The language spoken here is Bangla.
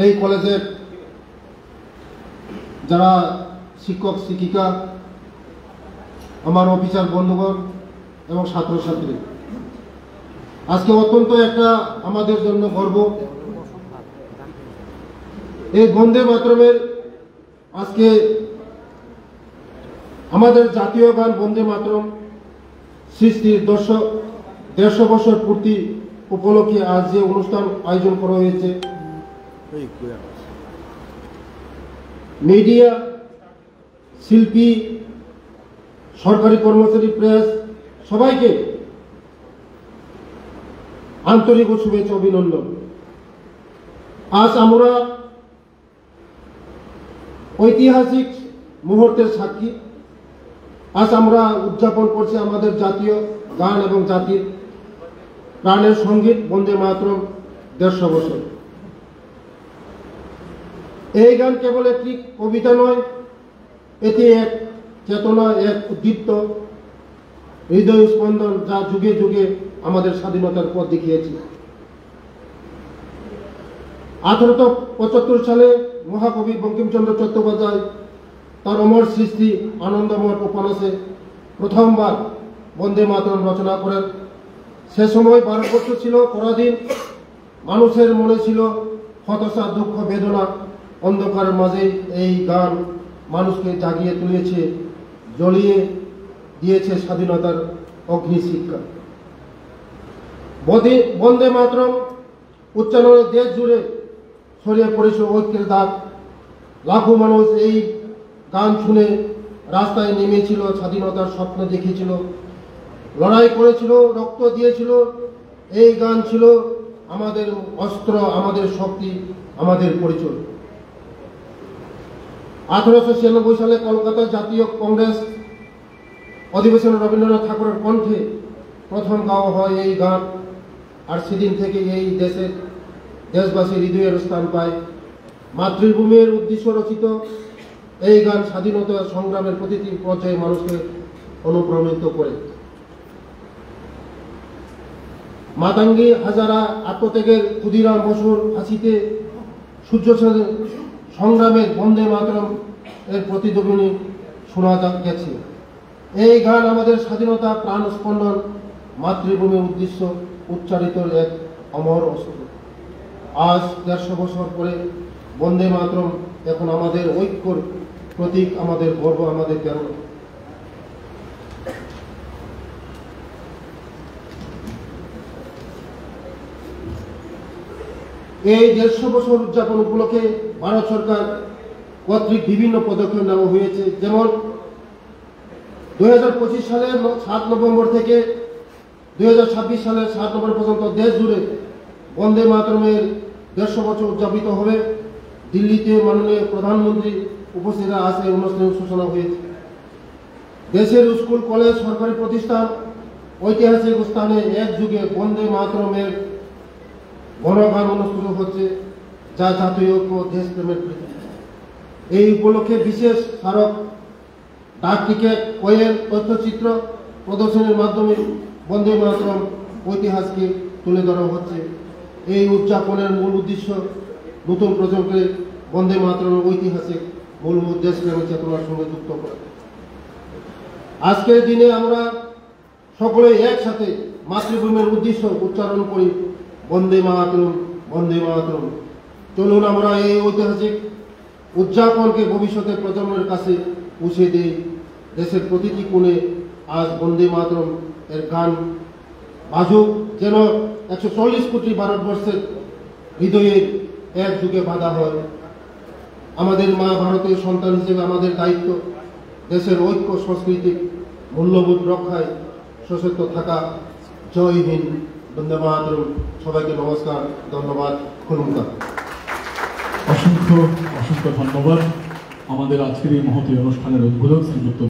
এই কলেজের যারা শিক্ষক শিক্ষিকা, আমার অফিসার বন্ধুগণ এবং ছাত্রছাত্রী, আজকে অত্যন্ত একটা আমাদের জন্য গর্ব। এই বন্দে মাতরমের আজকে আমাদের জাতীয় গান বন্দে মাতরম সৃষ্টির 150 বছর পূর্তি উপলক্ষে আজ যে অনুষ্ঠান আয়োজন করা হয়েছে, মিডিয়া, শিল্পী, সরকারি কর্মচারী, প্রেস, সবাইকে আন্তরিক ও শুভেচ্ছা অভিনন্দন। আজ আমরা ঐতিহাসিক মুহূর্তের সাক্ষী। আজ আমরা উদযাপন করছি আমাদের জাতীয় গান এবং জাতির প্রাণের সঙ্গীত বন্দে মাতরম 150 বছর। এই গান কেবল একটি কবিতা নয়, এটি এক চেতনা, এক উদ্দীপ্ত হৃদয় স্পন্দন, যা যুগে যুগে আমাদের স্বাধীনতার পথ দেখিয়েছে। 1875 সালে মহাকবি বঙ্কিমচন্দ্র চট্টোপাধ্যায় তার অমর সৃষ্টি আনন্দময় উপন্যাসে প্রথমবার বন্দে মাতরম রচনা করেন। সে সময় ভারতবর্ষ ছিল পরাধীন, মানুষের মনে ছিল হতাশা, দুঃখ, বেদনা। অন্ধকারের মাঝে এই গান মানুষকে জাগিয়ে তুলেছে, জ্বলিয়ে দিয়েছে স্বাধীনতার অগ্নিশিখা। বন্দে মাতরম উচ্চারণে দেশ জুড়ে ছড়িয়ে পড়েছে ঐক্যের দাগ। লাখো মানুষ এই গান শুনে রাস্তায় নেমেছিল, স্বাধীনতার স্বপ্ন দেখেছিল, লড়াই করেছিল, রক্ত দিয়েছিল। এই গান ছিল আমাদের অস্ত্র, আমাদের শক্তি, আমাদের পরিচয়। 1896 সালে কলকাতা জাতীয় কংগ্রেস অধিবেশনে রবীন্দ্রনাথ ঠাকুরের কণ্ঠে প্রথম গাওয়া হয় এই গান। আর সেদিন থেকে এই দেশবাসীর হৃদয়ের স্থান পায়। মাতৃভূমির উদ্দেশ্য রচিত এই গান স্বাধীনতা সংগ্রামের প্রতিটি পর্যায়ে মানুষকে অনুপ্রাণিত করে। মাতঙ্গী হাজারা, আত্মত্যাগের ক্ষুদিরাম বসুর ফাঁসিতে, সূর্য সংগ্রামের বন্দে মাতরম এর প্রতিধ্বনি শোনা গেছে। এই গান আমাদের স্বাধীনতা, প্রাণ স্পন্দন, মাতৃভূমির উদ্দেশ্য উচ্চারিত এক অমর অস্ত্র। আজ 150 বছর পরে বন্দে মাতরম এখন আমাদের ঐক্যর প্রতীক, আমাদের গর্ব, আমাদের প্রেরণা। এই 150 বছর উদযাপন উপলক্ষে ভারত সরকার কর্তৃক বিভিন্ন পদক্ষেপ নেওয়া হয়েছে। যেমন 2025 সালের 7 নভেম্বর থেকে 2026 সালের 7 নভেম্বর পর্যন্ত দেশ জুড়ে বন্দে মাতরমের 150 বছর উদযাপিত হবে। দিল্লিতে মাননীয় প্রধানমন্ত্রী উপস্থিত আছে, অনুষ্ঠানের সূচনা হয়েছে। দেশের স্কুল, কলেজ, সরকারি প্রতিষ্ঠান, ঐতিহাসিক স্থানে একযুগে বন্দে মাতরমের গণগান অনুষ্ঠিত হচ্ছে, যা জাতীয় ঐক্য, দেশপ্রেমের প্রতীক। এই উপলক্ষে বিশেষ স্মারক, ডাক টিকিট, কোয়েল, তথ্যচিত্র প্রদর্শনীর মাধ্যমে বন্দে মাতরম ঐতিহাসকে তুলে ধরা হচ্ছে। এই উদযাপনের মূল উদ্দেশ্য নতুন প্রজন্মকে বন্দে মাতরমের ঐতিহাসিক মূলভূত দেশপ্রেমের চেতনার সঙ্গে যুক্ত করা। আজকের দিনে আমরা সকলে একসাথে মাতৃভূমির উদ্দেশ্য উচ্চারণ করি, বন্দে মাতরম, বন্দে মাতরম। চলুন আমরা এই ঐতিহাসিক উদযাপনকে ভবিষ্যতের প্রজন্মের কাছে পৌঁছে দিই। দেশের প্রতিটি কোণে আজ বন্দে মাতরম এর গান বাজুক, যেন 140 কোটি ভারতবর্ষের হৃদয়ে এক যুগে বাঁধা হয়। আমাদের মা ভারতের সন্তান হিসেবে আমাদের দায়িত্ব দেশের ঐক্য, সাংস্কৃতিক মূল্যবোধ রক্ষায় সচেতন থাকা। জয় হিন্দ, বন্দে মাতরম। সবাইকে নমস্কার, ধন্যবাদ, খুলুমকা। অসংখ্য অসংখ্য ধন্যবাদ। আমাদের আজকের এই মহতী অনুষ্ঠানের উদ্বোধক শ্রীযুক্ত